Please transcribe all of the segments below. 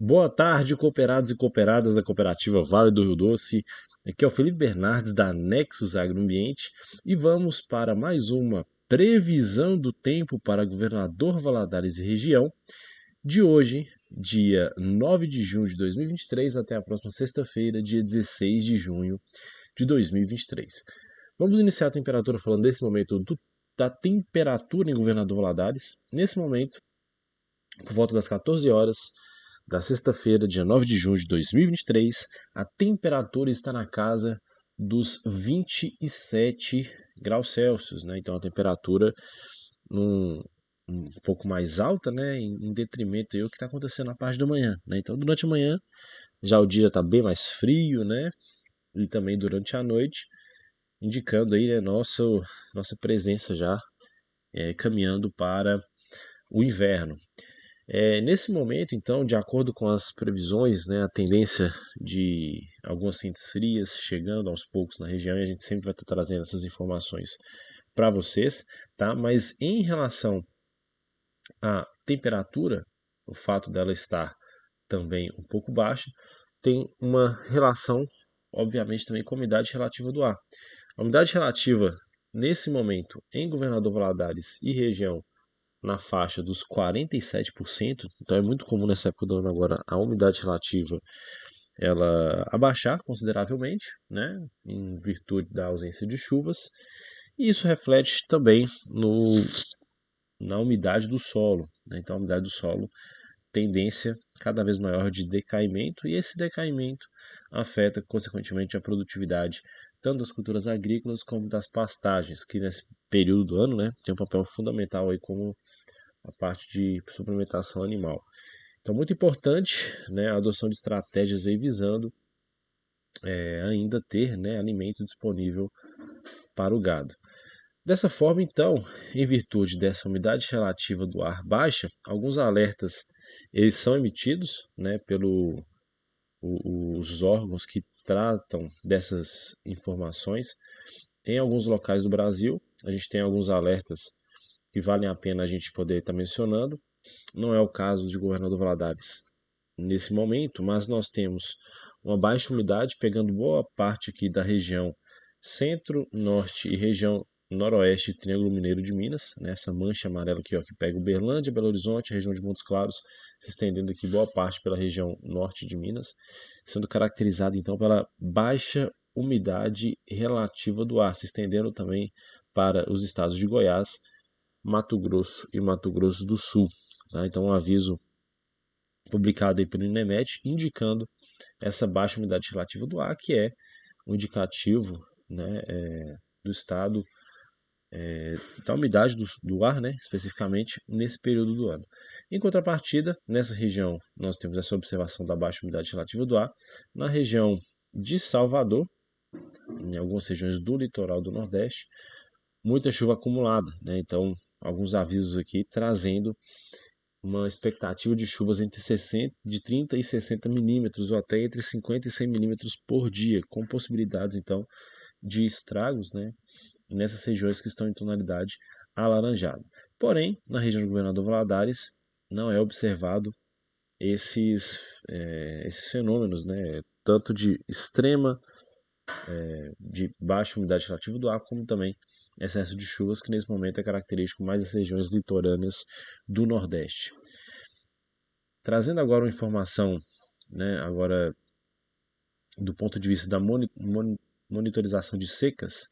Boa tarde, cooperados e cooperadas da Cooperativa Vale do Rio Doce. Aqui é o Felipe Bernardes da Nexus Agroambiente e vamos para mais uma previsão do tempo para Governador Valadares e região de hoje, dia 9 de junho de 2023, até a próxima sexta-feira, dia 16 de junho de 2023. Vamos iniciar a temperatura falando desse momento da temperatura em Governador Valadares. Nesse momento, por volta das 14 horas da sexta-feira, dia 9 de junho de 2023, a temperatura está na casa dos 27 graus Celsius, né? Então a temperatura um pouco mais alta, né? Em detrimento do que está acontecendo na parte da manhã, né? Então durante a manhã já o dia está bem mais frio, né? E também durante a noite, indicando aí, né, nossa presença já caminhando para o inverno. Nesse momento, então, de acordo com as previsões, né, a tendência de algumas frentes frias chegando aos poucos na região, e a gente sempre vai estar trazendo essas informações para vocês, tá? Mas em relação à temperatura, o fato dela estar também um pouco baixa, tem uma relação, obviamente, também com a umidade relativa do ar. A umidade relativa, nesse momento, em Governador Valadares e região, na faixa dos 47%, então é muito comum nessa época do ano agora a umidade relativa ela abaixar consideravelmente, né, em virtude da ausência de chuvas, e isso reflete também na umidade do solo, né? Então a umidade do solo tendência cada vez maior de decaimento, e esse decaimento afeta consequentemente a produtividade tanto das culturas agrícolas como das pastagens, que nesse período do ano, né, tem um papel fundamental aí como a parte de suplementação animal. Então, muito importante, né, a adoção de estratégias aí visando ainda ter, né, alimento disponível para o gado. Dessa forma, então, em virtude dessa umidade relativa do ar baixa, alguns alertas eles são emitidos, né, os órgãos que tratam dessas informações em alguns locais do Brasil. A gente tem alguns alertas que valem a pena a gente poder estar mencionando. Não é o caso de Governador Valadares nesse momento, mas nós temos uma baixa umidade pegando boa parte aqui da região centro, norte e região noroeste e Triângulo Mineiro de Minas, nessa mancha amarela aqui, ó, que pega Uberlândia, Belo Horizonte, a região de Montes Claros, se estendendo aqui boa parte pela região norte de Minas, sendo caracterizada então pela baixa umidade relativa do ar, se estendendo também para os estados de Goiás, Mato Grosso e Mato Grosso do Sul. Tá? Então, um aviso publicado aí pelo INEMET indicando essa baixa umidade relativa do ar, que é um indicativo, né, do estado da umidade do ar, né, especificamente nesse período do ano. Em contrapartida, nessa região nós temos essa observação da baixa umidade relativa do ar. Na região de Salvador, em algumas regiões do litoral do Nordeste, muita chuva acumulada, né? Então, alguns avisos aqui trazendo uma expectativa de chuvas de 30 e 60 milímetros, ou até entre 50 e 100 milímetros por dia, com possibilidades então de estragos, né, nessas regiões que estão em tonalidade alaranjada. Porém, na região do Governador Valadares não é observado esses fenômenos, né, tanto de extrema, de baixa umidade relativa do ar, como também excesso de chuvas, que nesse momento é característico mais das regiões litorâneas do Nordeste. Trazendo agora uma informação, né, agora do ponto de vista da monitorização de secas,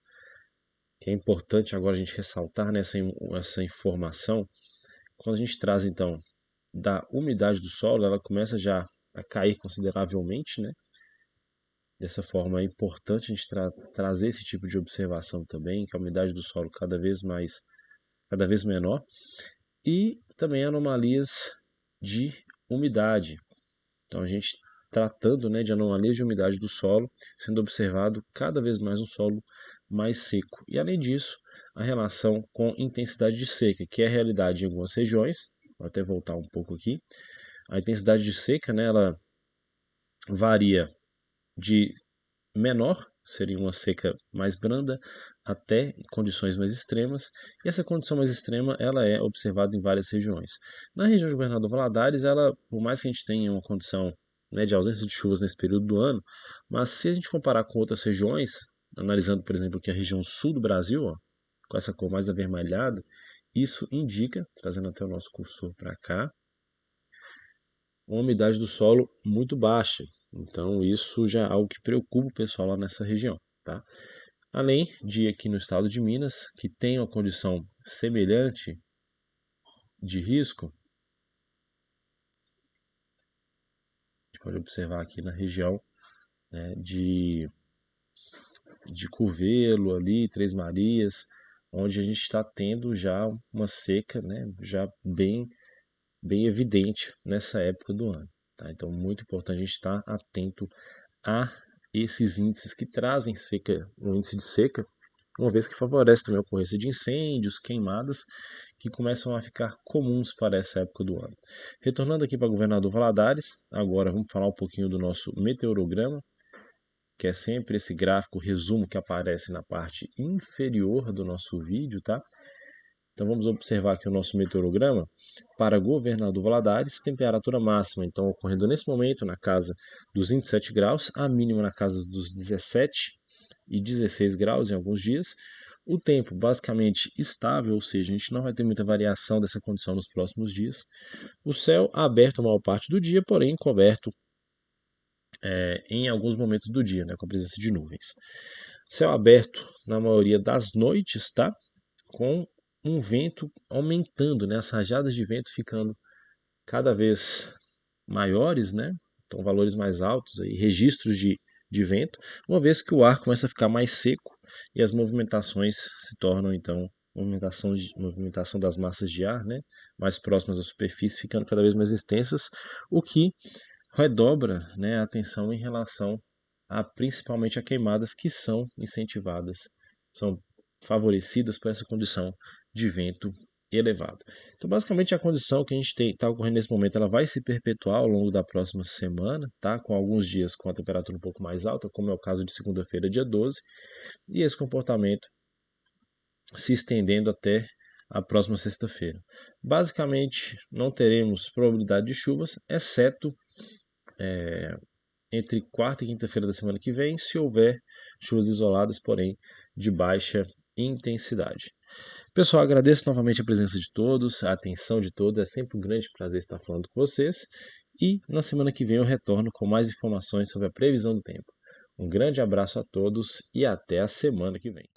que é importante agora a gente ressaltar essa informação, quando a gente traz então da umidade do solo, ela começa já a cair consideravelmente, né? Dessa forma é importante a gente trazer esse tipo de observação também, que a umidade do solo cada vez menor, e também anomalias de umidade. Então a gente tratando, né, de anomalias de umidade do solo, sendo observado cada vez mais um solo mais seco. E além disso, a relação com intensidade de seca, que é a realidade em algumas regiões. Vou até voltar um pouco aqui. A intensidade de seca, né, ela varia de menor, seria uma seca mais branda, até condições mais extremas, e essa condição mais extrema ela é observada em várias regiões. Na região de Governador Valadares, ela, por mais que a gente tenha uma condição, né, de ausência de chuvas nesse período do ano, mas se a gente comparar com outras regiões, analisando, por exemplo, aqui a região sul do Brasil, ó, com essa cor mais avermelhada, isso indica, trazendo até o nosso cursor para cá, uma umidade do solo muito baixa. Então, isso já é algo que preocupa o pessoal lá nessa região, tá? Além de aqui no estado de Minas, que tem uma condição semelhante de risco, a gente pode observar aqui na região, né, de Curvelo, ali, Três Marias, onde a gente está tendo já uma seca, né, já bem evidente nessa época do ano. Tá? Então, muito importante a gente estar atento a esses índices que trazem seca, um índice de seca, uma vez que favorece também a ocorrência de incêndios, queimadas, que começam a ficar comuns para essa época do ano. Retornando aqui para Governador Valadares, agora vamos falar um pouquinho do nosso meteorograma, que é sempre esse gráfico resumo que aparece na parte inferior do nosso vídeo, tá? Então vamos observar aqui o nosso meteorograma para Governador Valadares, temperatura máxima, então ocorrendo nesse momento na casa dos 27 graus, a mínima na casa dos 17 e 16 graus em alguns dias. O tempo basicamente estável, ou seja, a gente não vai ter muita variação dessa condição nos próximos dias. O céu aberto a maior parte do dia, porém coberto em alguns momentos do dia, né, com a presença de nuvens. Céu aberto na maioria das noites, tá? Com um vento aumentando, né? As rajadas de vento ficando cada vez maiores, né? Então valores mais altos, aí, registros de vento, uma vez que o ar começa a ficar mais seco e as movimentações se tornam então movimentação das massas de ar, né? Mais próximas à superfície, ficando cada vez mais extensas, o que redobra, né, a atenção em relação a principalmente a queimadas que são incentivadas, são favorecidas por essa condição de vento elevado. Então, basicamente, a condição que a gente está ocorrendo nesse momento, ela vai se perpetuar ao longo da próxima semana, tá? Com alguns dias com a temperatura um pouco mais alta, como é o caso de segunda-feira, dia 12, e esse comportamento se estendendo até a próxima sexta-feira. Basicamente, não teremos probabilidade de chuvas, exceto entre quarta e quinta-feira da semana que vem, se houver chuvas isoladas, porém de baixa intensidade. Pessoal, agradeço novamente a presença de todos, a atenção de todos, é sempre um grande prazer estar falando com vocês e na semana que vem eu retorno com mais informações sobre a previsão do tempo. Um grande abraço a todos e até a semana que vem.